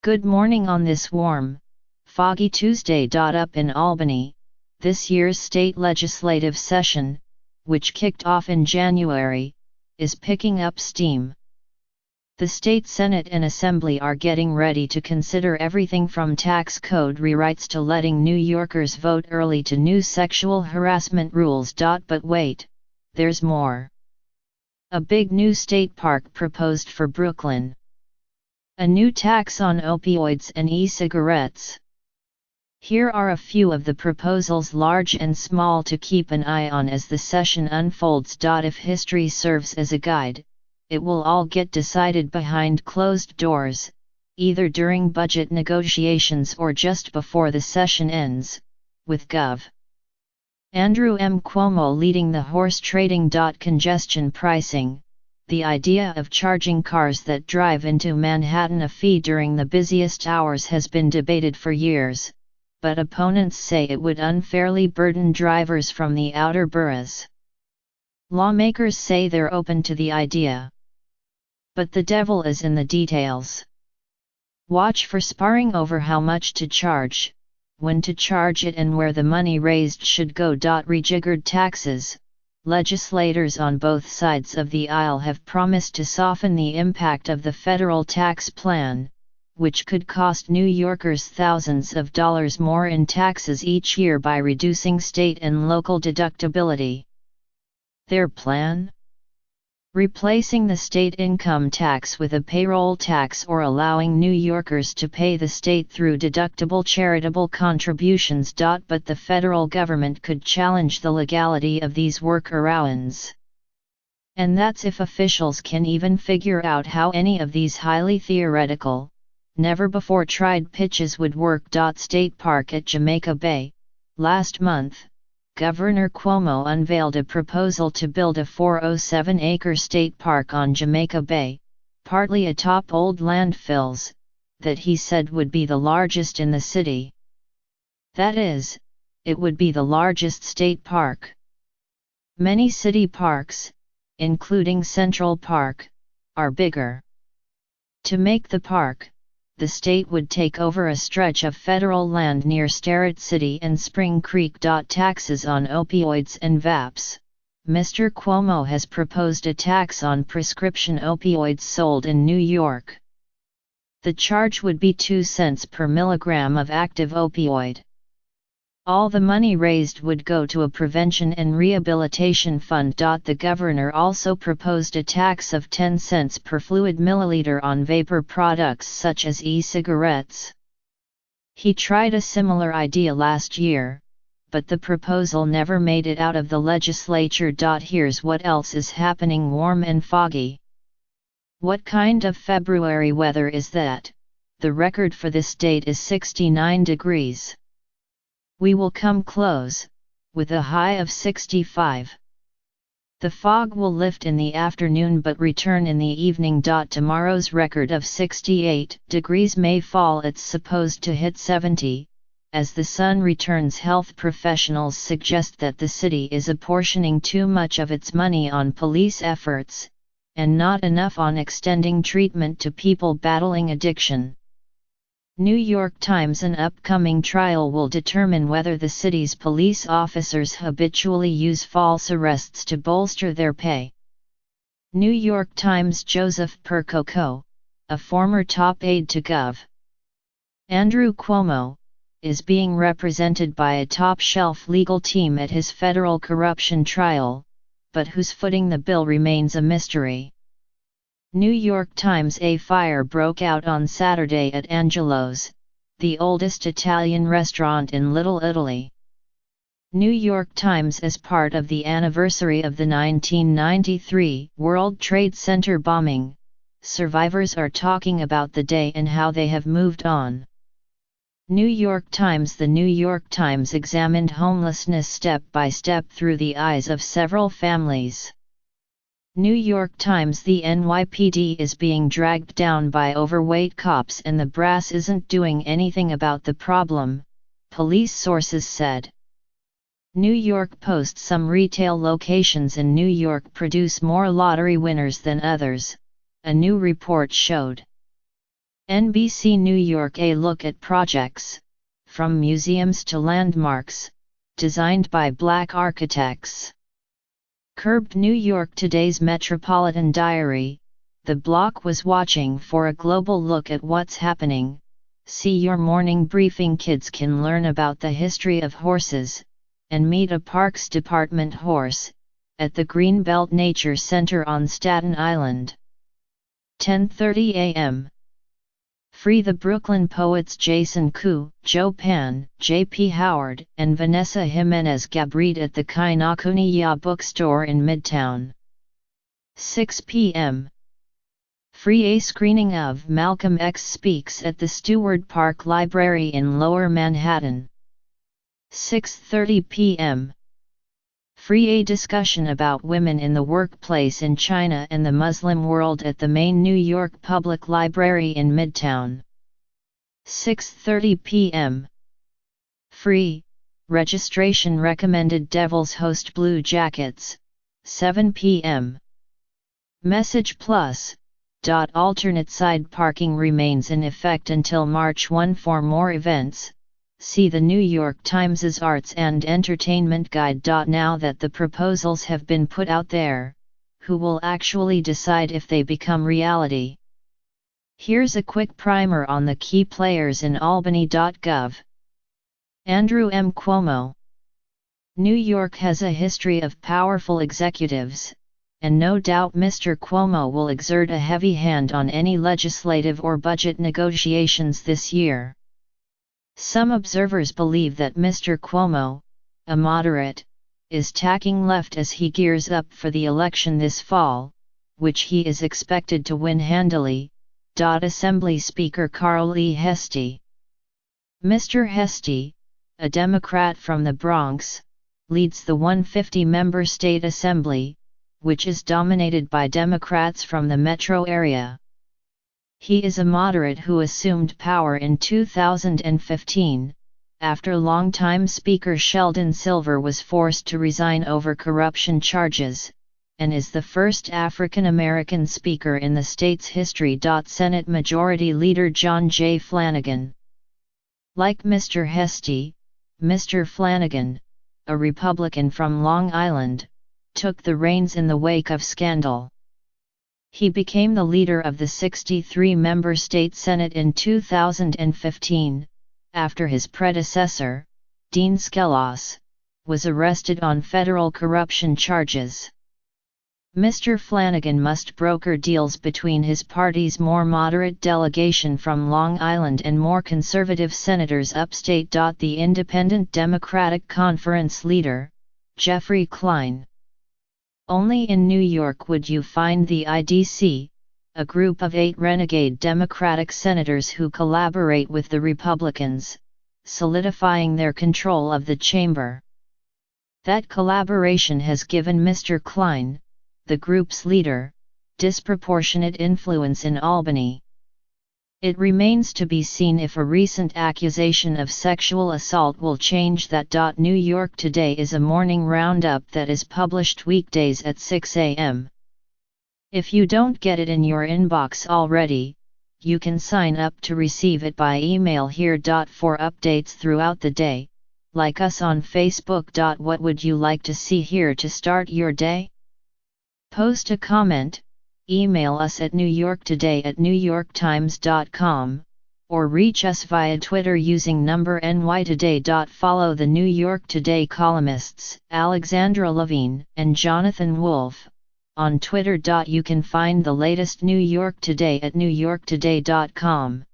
Good morning on this warm, foggy Tuesday. Up in Albany, this year's state legislative session, which kicked off in January, is picking up steam. The state Senate and Assembly are getting ready to consider everything from tax code rewrites to letting New Yorkers vote early to new sexual harassment rules. But wait, there's more. A big new state park proposed for Brooklyn. A new tax on opioids and e-cigarettes. Here are a few of the proposals, large and small, to keep an eye on as the session unfolds. If history serves as a guide, it will all get decided behind closed doors, either during budget negotiations or just before the session ends, with Gov. Andrew M. Cuomo leading the horse trading. Congestion pricing. The idea of charging cars that drive into Manhattan a fee during the busiest hours has been debated for years, but opponents say it would unfairly burden drivers from the outer boroughs. Lawmakers say they're open to the idea, but the devil is in the details. Watch for sparring over how much to charge, when to charge it, and where the money raised should go. Rejiggered taxes. Legislators on both sides of the aisle have promised to soften the impact of the federal tax plan, which could cost New Yorkers thousands of dollars more in taxes each year by reducing state and local deductibility. Their plan? Replacing the state income tax with a payroll tax, or allowing New Yorkers to pay the state through deductible charitable contributions. But the federal government could challenge the legality of these workarounds. And that's if officials can even figure out how any of these highly theoretical, never-before-tried pitches would work. State park at Jamaica Bay. Last month, Governor Cuomo unveiled a proposal to build a 407-acre state park on Jamaica Bay, partly atop old landfills, that he said would be the largest in the city. That is, it would be the largest state park. Many city parks, including Central Park, are bigger. To make the park, the state would take over a stretch of federal land near Starrett City and Spring Creek. Taxes on opioids and VAPs. Mr. Cuomo has proposed a tax on prescription opioids sold in New York. The charge would be 2 cents per milligram of active opioid. All the money raised would go to a prevention and rehabilitation fund. The governor also proposed a tax of 10 cents per fluid milliliter on vapor products such as e-cigarettes. He tried a similar idea last year, but the proposal never made it out of the legislature. Here's what else is happening: warm and foggy. What kind of February weather is that? The record for this date is 69 degrees. We will come close, with a high of 65. The fog will lift in the afternoon but return in the evening. Tomorrow's record of 68 degrees may fall. It's supposed to hit 70. As the sun returns, health professionals suggest that the city is apportioning too much of its money on police efforts, and not enough on extending treatment to people battling addiction. New York Times: an upcoming trial will determine whether the city's police officers habitually use false arrests to bolster their pay. New York Times: Joseph Percoco, a former top aide to Gov. Andrew Cuomo, is being represented by a top-shelf legal team at his federal corruption trial, but who's footing the bill remains a mystery. New York Times: a fire broke out on Saturday at Angelo's, the oldest Italian restaurant in Little Italy. New York Times: as part of the anniversary of the 1993 World Trade Center bombing, survivors are talking about the day and how they have moved on. New York Times: the New York Times examined homelessness step by step through the eyes of several families. New York Times: the NYPD is being dragged down by overweight cops and the brass isn't doing anything about the problem, police sources said. New York Post: some retail locations in New York produce more lottery winners than others, a new report showed. NBC New York. A look at projects, from museums to landmarks, designed by Black architects. Curbed. New York Today's Metropolitan Diary. The block was watching for a global look at what's happening. See your morning briefing. Kids can learn about the history of horses, and meet a Parks Department horse, at the Greenbelt Nature Center on Staten Island. 10:30 a.m. Free the Brooklyn poets Jason Koo, Joe Pan, J.P. Howard, and Vanessa Jimenez Gabriel at the Kinokuniya bookstore in Midtown. 6 p.m. Free a screening of Malcolm X Speaks at the Stewart Park Library in Lower Manhattan. 6:30 p.m. Free a discussion about women in the workplace in China and the Muslim world at the main New York Public Library in Midtown. 6:30 p.m. Free, registration recommended. Devils host Blue Jackets. 7 p.m. Message Plus. Alternate side parking remains in effect until March 1. For more events, see the New York Times' Arts and Entertainment Guide. Now that the proposals have been put out there, who will actually decide if they become reality? Here's a quick primer on the key players in Albany.gov. Andrew M. Cuomo. New York has a history of powerful executives, and no doubt Mr. Cuomo will exert a heavy hand on any legislative or budget negotiations this year. Some observers believe that Mr. Cuomo, a moderate, is tacking left as he gears up for the election this fall, which he is expected to win handily. Assembly Speaker Carl E. Heastie. Mr. Heastie, a Democrat from the Bronx, leads the 150-member state assembly, which is dominated by Democrats from the metro area. He is a moderate who assumed power in 2015, after longtime Speaker Sheldon Silver was forced to resign over corruption charges, and is the first African American speaker in the state's history. Senate Majority Leader John J. Flanagan. Like Mr. Heastie, Mr. Flanagan, a Republican from Long Island, took the reins in the wake of scandal. He became the leader of the 63-member state Senate in 2015, after his predecessor, Dean Skelos, was arrested on federal corruption charges. Mr. Flanagan must broker deals between his party's more moderate delegation from Long Island and more conservative senators upstate. The Independent Democratic Conference leader, Jeffrey Klein. Only in New York would you find the IDC, a group of 8 renegade Democratic senators who collaborate with the Republicans, solidifying their control of the chamber. That collaboration has given Mr. Klein, the group's leader, disproportionate influence in Albany. It remains to be seen if a recent accusation of sexual assault will change that. New York Today is a morning roundup that is published weekdays at 6 a.m. If you don't get it in your inbox already, you can sign up to receive it by email here. For updates throughout the day, like us on Facebook. What would you like to see here to start your day? Post a comment. Email us at newyorktoday@newyorktimes.com, or reach us via Twitter using number NYToday. Follow the New York Today columnists Alexandra Levine and Jonathan Wolfe on Twitter. You can find the latest New York Today at newyorktoday.com.